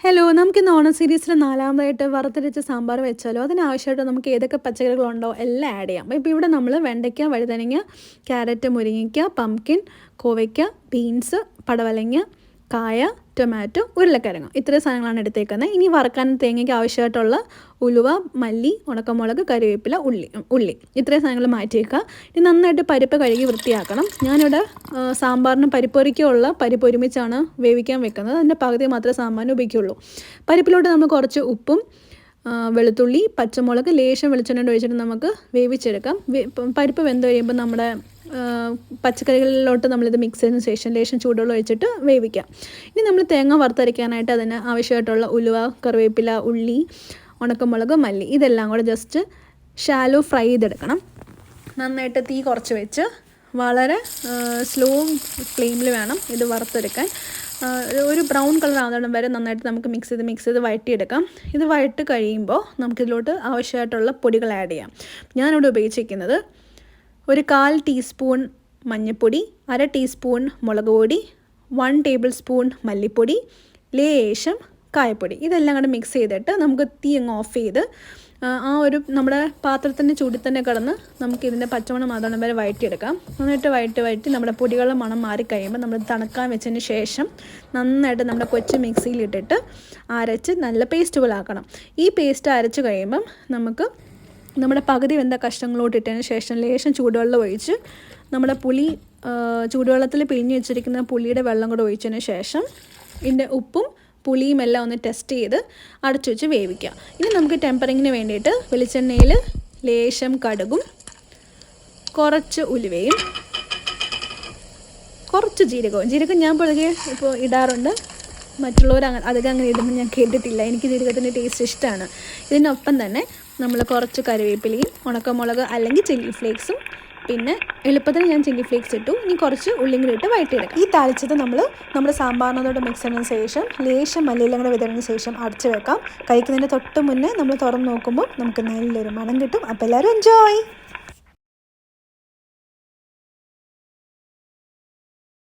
Hello, നമുക്കിന്ന് ഓണം സീരീസിൽ നാലാമതായിട്ട് വറുത്തരച്ച സാമ്പാർ വെച്ചാലോ. അതിനാവശ്യമായിട്ട് നമുക്ക് ഏതൊക്കെ പച്ചക്കറികളുണ്ടോ എല്ലാം ആഡ് ചെയ്യാം. ഇപ്പോൾ ഇവിടെ നമ്മൾ വെണ്ടയ്ക്ക, വഴുതനങ്ങ, ക്യാരറ്റ്, മുരിങ്ങയ്ക്ക, പംകിൻ, കോവയ്ക്ക, ബീൻസ്, പടവലങ്ങ, കായ, ടൊമാറ്റോ, ഉരുളക്കിഴങ്ങ് ഇത്രയും സാധനങ്ങളാണ് എടുത്തേക്കുന്നത്. ഇനി വറുക്കാൻ തേങ്ങയ്ക്ക് ആവശ്യമായിട്ടുള്ള ഉലുവ, മല്ലി, ഉണക്കമുളക്, കറിവേപ്പില, ഉള്ളി ഇത്രയും സാധനങ്ങൾ മാറ്റി വയ്ക്കുക. ഇനി നന്നായിട്ട് പരിപ്പ് കഴുകി വൃത്തിയാക്കണം. ഞാനിവിടെ സാമ്പാറിന് പരിപ്പൊരിക്കുള്ള പരിപ്പ് ഒരുമിച്ചാണ് വേവിക്കാൻ വെക്കുന്നത്. അതിൻ്റെ പകുതി മാത്രമേ സാമ്പാറിന് ഉപയോഗിക്കുള്ളൂ. പരിപ്പിലോട്ട് നമ്മൾ കുറച്ച് ഉപ്പും വെളുത്തുള്ളി, പച്ചമുളക്, ലേശം വെളിച്ചെണ്ണ ഒഴിച്ചിട്ട് നമുക്ക് വേവിച്ചെടുക്കാം. പരിപ്പ് വെന്ത് കഴിയുമ്പോൾ നമ്മുടെ പച്ചക്കറികളിലോട്ട് നമ്മളിത് മിക്സ് ചെയ്തതിന് ശേഷം ലേശം ചൂടുവെള്ളം ഒഴിച്ചിട്ട് വേവിക്കാം. ഇനി നമ്മൾ തേങ്ങ വറുത്തരയ്ക്കാനായിട്ട് അതിന് ആവശ്യമായിട്ടുള്ള ഉലുവ, കറിവേപ്പില, ഉള്ളി, ഉണക്കമുളക്, മല്ലി ഇതെല്ലാം കൂടെ ജസ്റ്റ് ഷാലോ ഫ്രൈ ചെയ്തെടുക്കണം. നന്നായിട്ട് തീ കുറച്ച് വെച്ച് വളരെ സ്ലോ ഫ്ലെയിമിൽ വേണം ഇത് വറുത്തെടുക്കാൻ. ഒരു ബ്രൗൺ കളർ ആവുന്നിടം വരെ നന്നായിട്ട് നമുക്ക് മിക്സ് ചെയ്ത് വഴറ്റിയെടുക്കാം. ഇത് വഴറ്റി കഴിയുമ്പോൾ നമുക്കിതിലോട്ട് ആവശ്യമായിട്ടുള്ള പൊടികൾ ആഡ് ചെയ്യാം. ഞാനിവിടെ ഉപയോഗിച്ചിരിക്കുന്നത് ഒരു 1/4 ടീസ്പൂൺ മഞ്ഞൾപ്പൊടി, 1/2 ടീസ്പൂൺ മുളക് പൊടി, 1 ടേബിൾ സ്പൂൺ മല്ലിപ്പൊടി, ലേശം കായപ്പൊടി ഇതെല്ലാം കൂടെ മിക്സ് ചെയ്തിട്ട് നമുക്ക് തീ അങ്ങ് ഓഫ് ചെയ്ത് ഒരു നമ്മുടെ പാത്രത്തിൻ്റെ ചൂടിൽ തന്നെ കിടന്ന് നമുക്കിതിൻ്റെ പച്ചമണം മാതണം വരെ വഴറ്റിയെടുക്കാം. നന്നായിട്ട് വഴറ്റി നമ്മുടെ പൊടികളുടെ മണം മാറിക്കഴിയുമ്പോൾ നമ്മൾ തണുക്കാൻ വെച്ചതിന് ശേഷം നന്നായിട്ട് നമ്മുടെ കൊച്ചു മിക്സിയിലിട്ടിട്ട് അരച്ച് നല്ല പേസ്റ്റ് പോലെ ആക്കണം. ഈ പേസ്റ്റ് അരച്ച് കഴിയുമ്പം നമുക്ക് നമ്മുടെ പകുതി വെന്ത കഷ്ണങ്ങളോട്ട് ഇട്ടതിന് ശേഷം ലേശം ചൂടുവെള്ളം ഒഴിച്ച് നമ്മുടെ പുളി ചൂടുവെള്ളത്തിൽ പിഴിഞ്ഞ് വെച്ചിരിക്കുന്ന പുളിയുടെ വെള്ളം കൂടെ ഒഴിച്ചതിന് ശേഷം ഇതിൻ്റെ ഉപ്പും പുളിയും എല്ലാം ഒന്ന് ടെസ്റ്റ് ചെയ്ത് അടച്ചു വെച്ച് വേവിക്കുക. ഇനി നമുക്ക് ടെമ്പറിങ്ങിന് വേണ്ടിയിട്ട് വെളിച്ചെണ്ണയിൽ ലേശം കടുകും, കുറച്ച് ഉലുവയും, കുറച്ച് ജീരകം ഞാൻ പൊതുവെ ഇപ്പോൾ ഇടാറുണ്ട്. മറ്റുള്ളവർ അധികം അങ്ങനെ ഇടുമ്പോൾ ഞാൻ കേട്ടിട്ടില്ല. എനിക്ക് ജീരകത്തിൻ്റെ ടേസ്റ്റ് ഇഷ്ടമാണ്. ഇതിനൊപ്പം തന്നെ നമ്മൾ കുറച്ച് കറിവേപ്പിലയും, ഉണക്കമുളക് അല്ലെങ്കിൽ ചില്ലി ഫ്ലേക്സും, പിന്നെ എളുപ്പത്തിന് ഞാൻ ചില്ലി ഫ്ലേക്സ് ഇട്ടു. ഇനി കുറച്ച് ഉള്ളിയും കൂടി ഇട്ട് വഴറ്റിയെടുക്കാം. ഈ താളിച്ചത് നമ്മുടെ സാമ്പാറിനോട് മിക്സ് ചെയ്തതിന് ശേഷം ലേശം മല്ലിയിലും കൂടെ വിതറിന് ശേഷം അടച്ചു വെക്കാം. കഴിക്കുന്നതിന് തൊട്ട് മുന്നേ നമ്മൾ തുറന്ന് നോക്കുമ്പോൾ നമുക്ക് നല്ലൊരു മണം കിട്ടും. അപ്പോൾ എല്ലാവരും എൻജോയ്.